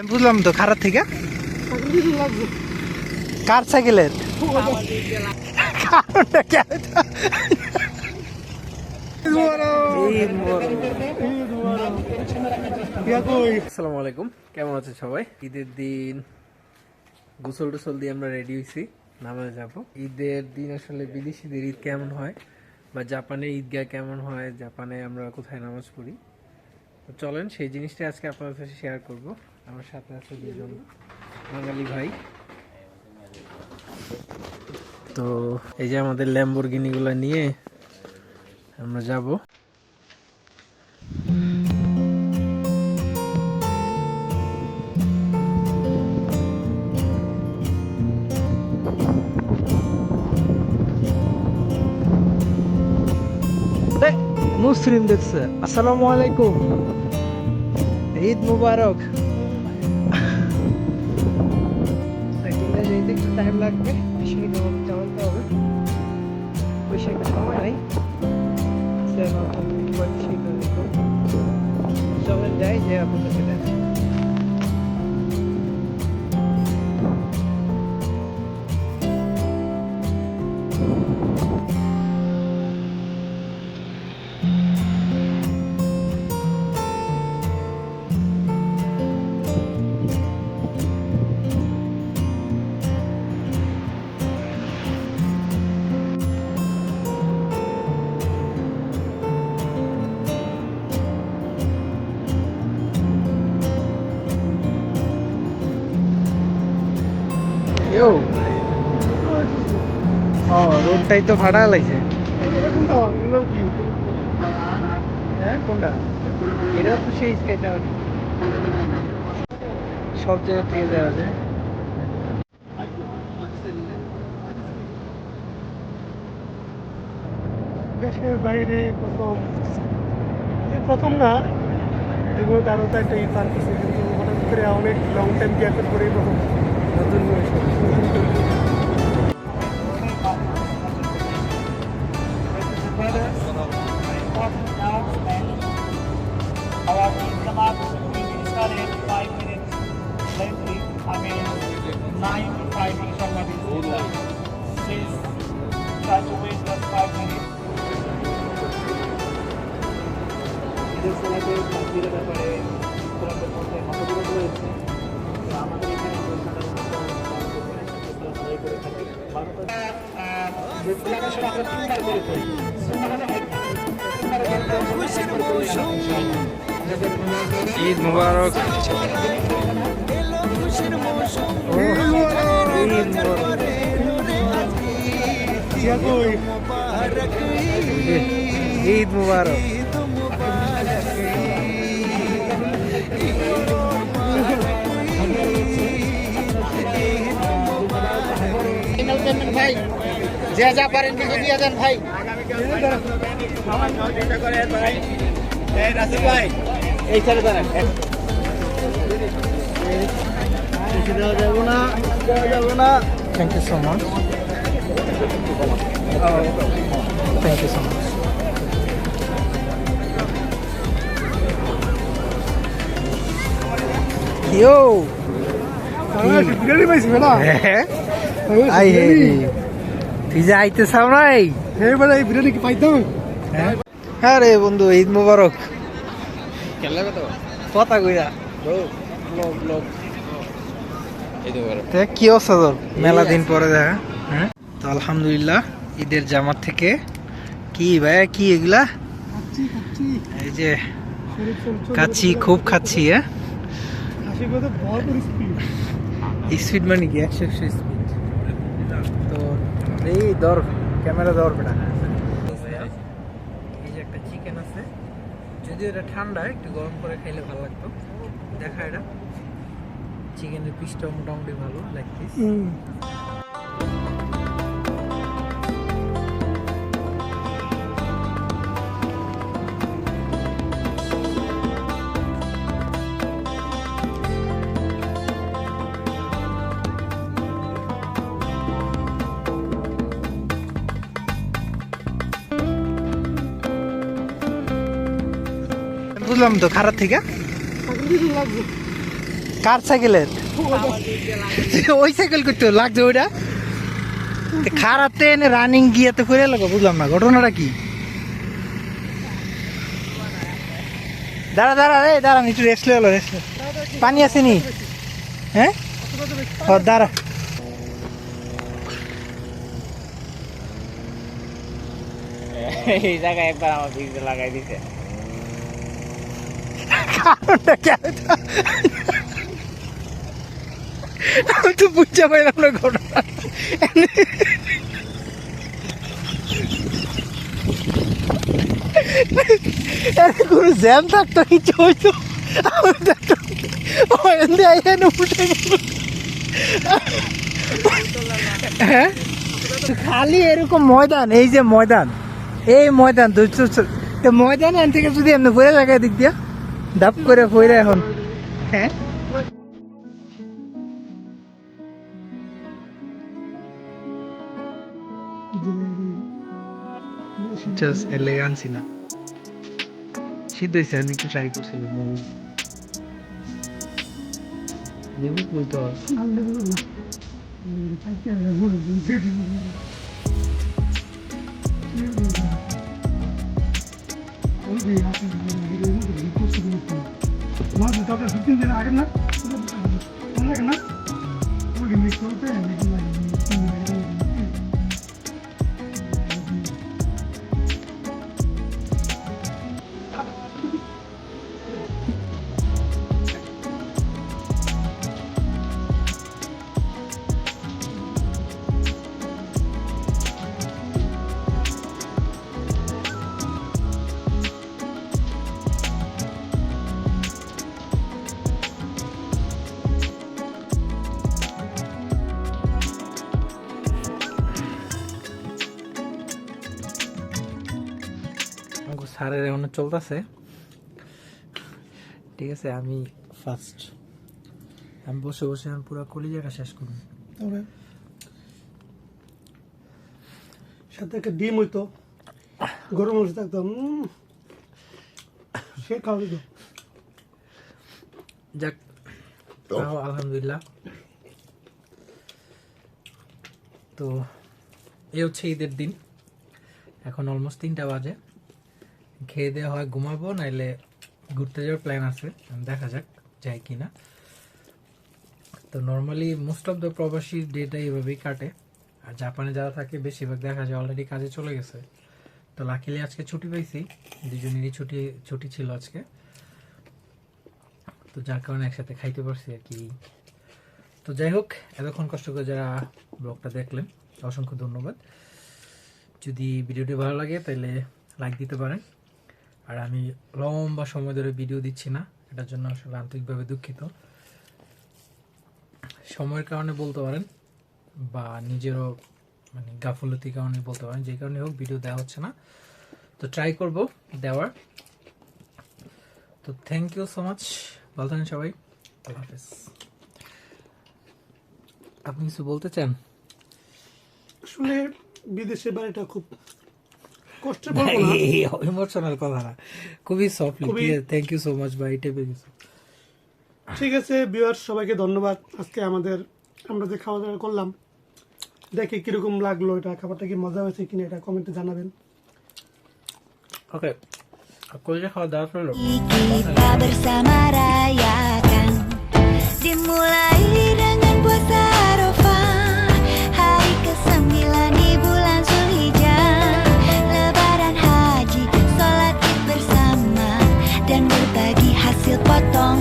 বুঝলাম তো খারাপ থেকে কার সাইকেলের কারণটা কি? আসসালামু আলাইকুম, কেমন আছে সবাই? ঈদের দিন গোসল টোসল দিয়ে আমরা রেডি হয়েছি, নামাজে যাব। ঈদের দিন আসলে বিদেশিদের ঈদ কেমন হয় বা জাপানে ঈদগাহ কেমন হয়, জাপানে আমরা কোথায় নামাজ পড়ি, তো চলেন সেই জিনিসটা আজকে আপনাদের সাথে শেয়ার করব। আমার সাথে আছে দুজন বাঙালি ভাই। তো এই যে আমাদের ল্যাম্বরগিনি গুলা নিয়ে আমরা যাব। মুসলিম দেখছে, আসসালামু আলাইকুম, ঈদ মুবারক। টাইম লাগবে, চালাতে হবে, বেশি একটা সময় নাই। চলেন যাই, যে আপনাদের সাথে রোডটাই তো ভাড়া লাগছে। হ্যাঁ, কোনটা? এটা তো সেই স্কাই টাওয়ার, সব জায়গা থেকে যাওয়া যায়। দেশের বাইরে প্রথম না, এগুলো আরও তো একটা পার করছে, কিন্তু হঠাৎ করে অনেক লং টাইম গ্যাপের পরে প্রথম নতুন Our Islamabad will start in 5 minutes lately. I mean, 9:05 inshallah. Please try to wait just 5 minutes. ঈদের সময়তে মসজিদের ব্যাপারে কোরআনের মধ্যে মতগুলো রয়েছে। তো আমাদের এখানে সাধারণত করে থাকি। যেগুলো আসলে আমরা তিনবার করে থাকি। ঈদ মুবারক। ঈদ মুবারক। ভাই যা যা পারেন কিছু দিয়ে দেন ভাই। এই ছেড়ে দাঁড়ান, দেওয়া যাবো না, দেওয়া যাবো না। Thank you so much, thank you so much. ইয়ো বিরিয়ানি পাইছি বেটা, আই হে তুই যে আইতে চাও নাই? হ্যাঁ বেটা, এই বিরিয়ানি কি পাইতাম? হ্যাঁ রে বন্ধু, ঈদ মুবারক। কথা কইরা কি অবস্থা তোর? মেলা দিন পরে দেখা। হ্যাঁ, তো আলহামদুলিল্লাহ ঈদের জামাত থেকে কি ভাই, কি এগুলা? এই যে খাচ্ছি, খুব খাচ্ছি। হ্যাঁ, স্পিড মানে কি? 100 স্পিড। তো এই ধর, ক্যামেরা ধর বেটা। এই যে একটা চিকেন আছে, যদিও এটা ঠান্ডা, একটু গরম করে খাইলে ভালো লাগতো। দেখা, এটা চিকেনের পিসটাও মোটামুটি ভালো লাগতেছে। বুঝলাম তো খারাপ থেকে কার সাইকেলের ওই সাইকেল করতে লাগছে ওইটা খারাপতে এনে রানিং গিয়াতে ফিরে লাগো বুঝলাম না ঘটনাটা কি দাঁড়া দাঁড়া রে দাঁড়া একটু রেস্ট হলো রেস্ট পানি আসেনি হ্যাঁ দাঁড়া এই জায়গায় একবার আমার ভিডিও লাগাই দিতে কারণটা কি আমি তো বুঝতে পারলাম না ঘটনা কোনো জ্যাম থাকতো কিছু হইতো হ্যাঁ খালি এরকম ময়দান এই যে ময়দান এই ময়দান ময়দান এন থেকে যদি এমনি ঘুরে লাগাই দিক দিয়া ডাব করে ফইরা এখন হ্যাঁ জাস্ট এলিগান্সি না শীত হয়েছে আমি একটু ট্রাই করছিলাম বলতে আগে না স্যারের এখন চলতেছে ঠিক আছে আমি ফার্স্ট আমি বসে বসে আমি পুরো কলিজাটা শেষ করুন সাথে একটা ডিম হইতো গরম মশলা থাকতাম সে খাওয়া দিত যাক আলহামদুলিল্লাহ তো এই হচ্ছে ঈদের দিন এখন অলমোস্ট 3টা বাজে খেয়ে দেওয়া হয় ঘুমাবো নাইলে ঘুরতে যাওয়ার প্ল্যান আছে দেখা যাক যাই কিনা তো নর্মালি মোস্ট অফ দ্য প্রবাসী ডেটা এইভাবেই কাটে আর জাপানে যারা থাকে বেশিরভাগ দেখা যায় অলরেডি কাজে চলে গেছে তো লাকিলি আজকে ছুটি পাইছি দুজনেরই ছুটি ছিল আজকে তো যার কারণে একসাথে খাইতে পারছি আর কি তো যাই হোক এতক্ষণ কষ্ট করে যারা ব্লগটা দেখলেন অসংখ্য ধন্যবাদ যদি ভিডিওটি ভালো লাগে তাহলে লাইক দিতে পারেন আর আমি লম্বা সময় ধরে ভিডিও দিচ্ছি না এটার জন্য আসলে আন্তরিকভাবে দুঃখিত সময়ের কারণে বলতে পারেন বা নিজেরও মানে গাফলতির কারণে বলতে পারেন যে কারণে হোক ভিডিও দেওয়া হচ্ছে না তো ট্রাই করব দেওয়ার তো থ্যাংক ইউ সো মাচ ভালো থাকেন সবাই আল্লাহ হাফেজ আপনি কিছু বলতে চান আসলে বিদেশে বাড়িটা খুব কষ্টের বলবো না ইমোশনাল কথা না খুবই softly thank you so much ভাই এটা পেয়েছি ঠিক আছে ভিউয়ার্স সবাইকে ধন্যবাদ আজকে আমরা যে খাওয়া দাওয়া করলাম দেখি কিরকম লাগলো এটা খাবারটা কি মজা হয়েছে কিনা এটা কমেন্টে জানাবেন ওকে কলেজে খাওয়া দাওয়া করলো Kita bersama rayakan dimulai dengan puasa Arafah hari ke-9 di bulan Zulhijjah lebaran haji salat Id bersama dan berbagi hasil potong